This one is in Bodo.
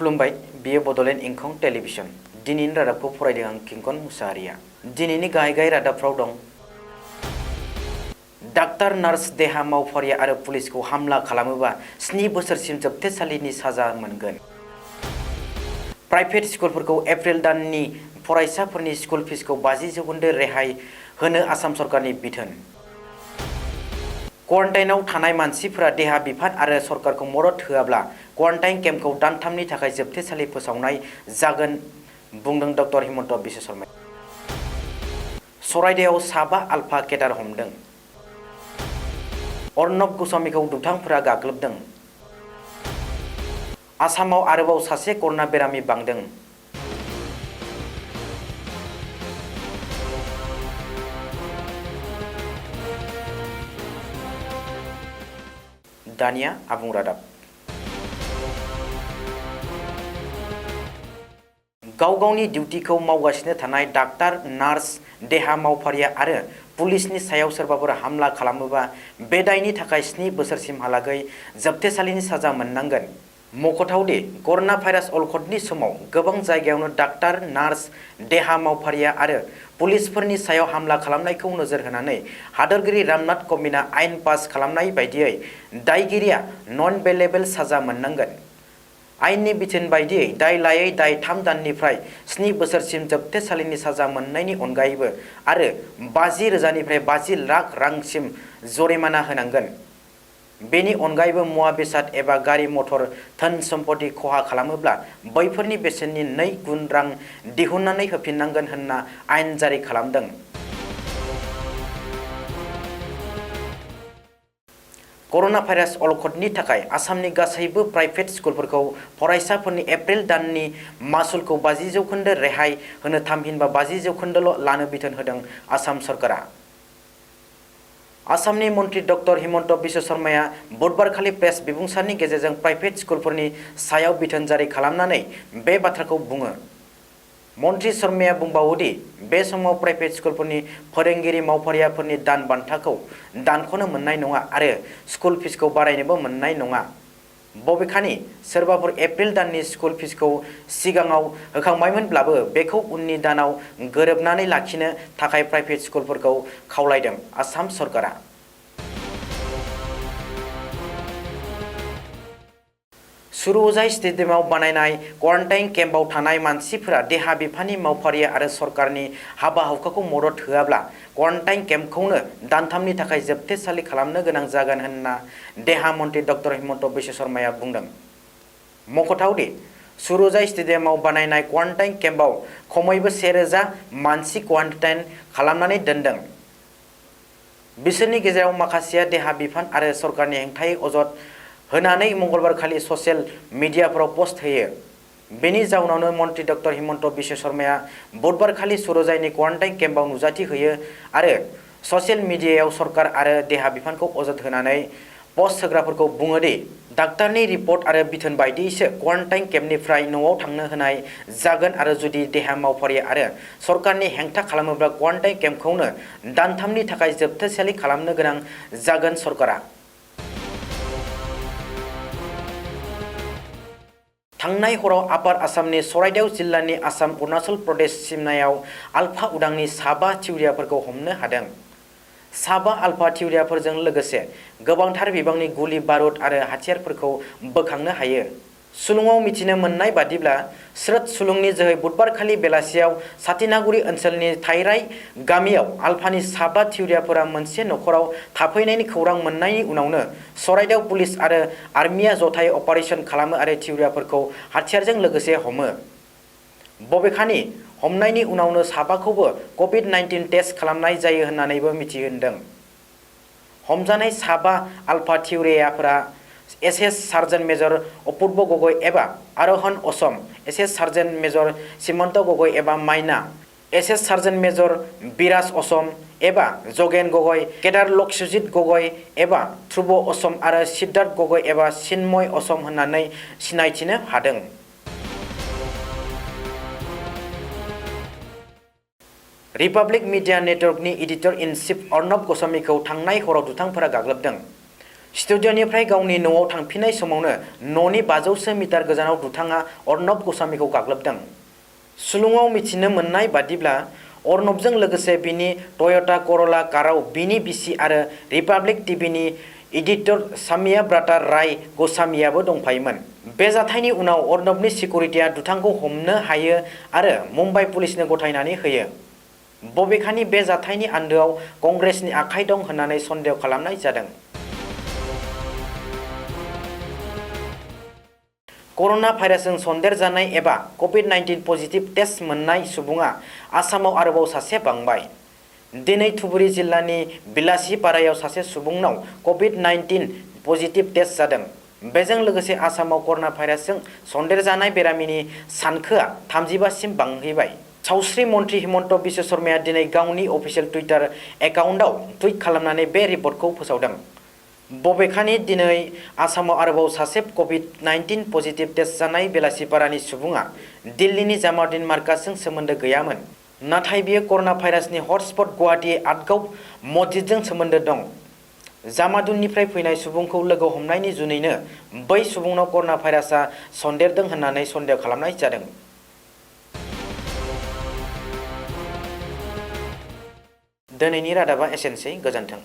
खुलुमबाय बियो बडोलेण्ड इंखं टेलिभिजन दिनैनि रादाबखौ फरायदों आं किंकन मुसाहारिया दिनैनि गाहाय रादाबफ्राव दं डाक्टार नार्स देहा मावफारिया आरो पुलिसखौ हामला खालामोबा 7 बोसोरसिम जोबथेसालिनि साजा मोनगोन प्राइभेट स्कुलफोरखौ एप्रिल दाननि फरायसाफोरनि स्कुल फिसखौ 50% रेहाय होनो आसाम सरकारनि बिथोन क्वारन्टाइनआव थानाय मानसिफोरा देहा बिफान आरो सरकारखौ मदद होआब्ला क्वारन्टाइन केम्पखौ दानथामनि थाखाय जोबथेसालि फोसावनाय जागोन बुंदों डक्टर हिमन्त बिश्व शर्मा सराइदेआव साबा आलफा केडार हमदों अर्नब गस्वामीखौ दुथांफोरा गाग्लोबदों आसामाव आरोबाव सासे करोना बेरामि बांदों दानिया आबुं रादाब गाव गावनि डिउटिखौ मावगासिनो थानाय डाक्टार नार्स देहा मावफारिया आरो पुलिसनि सायाव सोरबाफोर हामला खालामोबा बे दायनि थाखाय 7 बोसोरसिमहालागै जोबथेसालिनि साजा मोननांगोन मख'थावदि करोना भाइरास अलखदनि समाव गोबां जायगायावनो डाक्टार नार्स देहा मावफारिया आरो पुलिसफोरनि सायाव हामला खालामनायखौ नोजोर होनानै हादोरगिरि रामनाथ कमिना आयेन पास खालामनाय बायदियै दायगिरिया नन बेलेबल साजा मोननांगोन आयेननि बिथोन बायदियै दाय लायै दाय 3 दाननिफ्राय 7 बोसोरसिम जोबथेसालिनि साजा मोननायनि अनगायैबो आरो 50,000निफ्राय 50 लाख रांसिम जरिमाना होनांगोन बेनि अनगायैबो मुवा बेसाद एबा गारि मटर धोन सम्पति खहा खालामोब्ला बैफोरनि बेसेननि 2 गुन रां दिहुननानै होफिननांगोन होनना आयेन जारि खालामदों करोना भाइरास अलखदनि थाखाय आसामनि गासैबो प्राइभेट स्कुलफोरखौ फरायसाफोरनि एप्रिल दाननि मासुलखौ 50% रेहाय होनो थामहिनबा 50%ल' लानो बिथोन होदों आसाम सरकारा आसामनि मन्त्री डक्टर हिमन्त बिश्व शर्माया बुधबारखालि प्रेस बिबुंसारनि गेजेरजों प्राइभेट स्कुलफोरनि सायाव बिथोन जारि खालामनानै बे बाथ्राखौ बुङो मन्त्री शर्माया बुंबावोदि बे समाव प्राइभेट स्कुलफोरनि फोरोंगिरि मावफारियाफोरनि दान बान्थाखौ दानख'नो मोननाय नङा आरो स्कुल फिसखौ बारायनोबो मोननाय नङा बबेखानि सोरबाफोर एप्रिल दाननि स्कुल फिसखौ सिगाङाव होखांबायमोनब्लाबो बेखौ उननि दानाव गोरोबनानै लाखिनो थाखाय प्राइभेट स्कुलफोरखौ खावलायदों आसाम सरकारा सुरुजाय स्टेडियामाव बानायनाय क्वारन्टाइन केम्पआव थानाय मानसिफोरा देहा बिफाननि मावफारिया आरो सरकारनि हाबा हुखाखौ मदद होआब्ला क्वारन्टाइन केम्पखौनो दानथामनि थाखाय जोबथेसालि खालामनो गोनां जागोन होनना देहा मन्त्री डक्टर हिमन्त बिश्व शर्माया बुंदों मख'थावदि सुरुजाय स्टेडियामाव बानायनाय क्वारन्टाइन केम्पआव खमैबो 1000 मानसि क्वारन्टाइन खालामनानै दोनदों बिसोरनि गेजेराव माखासेया देहा बिफान आरो सरकारनि हेंथायै अजद होनानै मंगलबारखालि ससियेल मिडियाफोराव पोस्ट होयो बेनि जाउनावनो मन्त्री डक्टर हिमन्त बिश्व शर्माया बुधबारखालि सुरुजायनि क्वारन्टाइन केम्पआव नुजाथि होयो आरो ससियेल मिडियायाव सरकार आरो देहा बिफानखौ अजद होनानै पोस्ट होग्राफोरखौ बुङोदि डाक्टारनि रिपर्ट आरो बिथोन बायदियैसो क्वारन्टाइन केम्पनिफ्राय न'आव थांनो होनाय जागोन आरो जुदि देहा मावफारिया आरो सरकारनि हेंथा खालामोब्ला क्वारन्टाइन केम्पखौनो दानथामनि थाखाय जोबथेसालि खालामनो गोनां जागोन सरकारा थांनाय हराव आपार आसामनि सराइदेव जिल्लानि आसाम अरुणाचल प्रदेश सिमनायाव आलफा उदांनि साबा थिउरियाफोरखौ हमनो हादों साबा आलफा थिउरियाफोरजों लोगोसे गोबांथार बिबांनि गुलि बारुद आरो हाथियारफोरखौ बोखांनो हायो सुलुङाव मिथिनो मोननाय बादिब्ला स्रोत सुलुंनि जोहै बुधबारखालि बेलासियाव सातिनागुरि ओनसोलनि थाइराय गामियाव आलफानि साबा थिउरियाफोरा मोनसे नखराव थाफैनायनि खौरां मोननायनि उनावनो सराइदेव पुलिस आरो आर्मिया जथाय अपारेशन खालामो आरो थिउरियाफोरखौ हाथियारजों लोगोसे हमो बबेखानि हमनायनि उनावनो साबाखौबो COVID-19 टेस्ट खालामनाय जायो होननानैबो मिथिहोदों हमजानाय साबा आलफा थिउरियाफोरा एसएस सार्जेन्ट मेजर अपूर्व गगৈ एबा आरोहन Assam SS sergeant major सीमंत Gogoi एबा माइना एसएस सार्जेन्ट मेजर बिराज असम एबा जगेन गगৈ केदार लक्ष्यजित गगৈ एबा ध्रुव असम आरो सिद्धार्थ गगৈ एबा चिन्मय असम होननानै सिनायथिनो हादों रिपाब्लिक मीडिया नेटवर्कनि एडिटर इन चीफ अर्नब गस्वामीखौ थांनाय हराव दुथांफोरा गाग्लोबदों स्टुडिअनिफ्राय गावनि न'आव थांफिननाय समावनो न'नि 500 मिटार गोजानाव दुथाङा अर्नब गस्वामीखौ गाग्लोबदों। सुलुङाव मिथिनो मोननाय बादिब्ला अर्नबजों लोगोसे बिनि टय'टा कर'ला काराव बिनि बिसि आरो रिपाब्लिक टिभिनि एडिटर सामिया ब्राटा राय गस्वामीयाबो दंफायोमोन। बे जाथायनि उनाव अर्नबनि सिकिउरिटिया दुथांखौ हमनो हायो आरो मुम्बाइ पुलिसनो गथायनानै होयो। बबेखानि बे जाथायनि आन्दोआव कंग्रेसनि आखाइ दं होननानै सन्देह खालामनाय जादों। कर'ना भाइरासजों सन्देरजानाय एबा कभिड-19 पजिटिभ टेस्ट मोननाय सुबुङा आसामाव आरोबाव सासे बांबाय। दिनै धुबुरी जिल्लानि बिलासिपारायाव सासे सुबुंनाव कभिड-19 पजिटिभ टेस्ट जादों। बेजों लोगोसे आसामाव कर'ना भाइरासजों सन्देरजानाय बेरामिनि सानखोआ 35 सिम बांहैबाय। सावस्रि मन्थ्रि हिमन्त बिश्व शर्माया दिनै गावनि अफिसियेल टुइटार एकाउन्टआव टुइट खालामनानै बे रिपर्टखौ फोसावदों। बबेखानि दिनै आसामाव आरोबाव सासे कभिड-19 पजिटिभ टेस्ट जानाय बेलासिपारानि सुबुङा दिल्लीनि जामालुद्दिन मार्काजजों सोमोन्दो गैयामोन। नाथाय बियो कर'ना भाइरासनि हटस्पट गुवाहाटी आटगाव मस्जिदजों सोमोन्दो दं। जामालुद्दिननिफ्राय फैनाय सुबुंखौ लोगो हमनायनि जुनैनो बै सुबुंनाव कर'ना भाइरासआ सन्देरदों होननानै सन्देह खालामनाय जादों। दिनैनि रादाबा एसेनोसै, गोजोन्थों।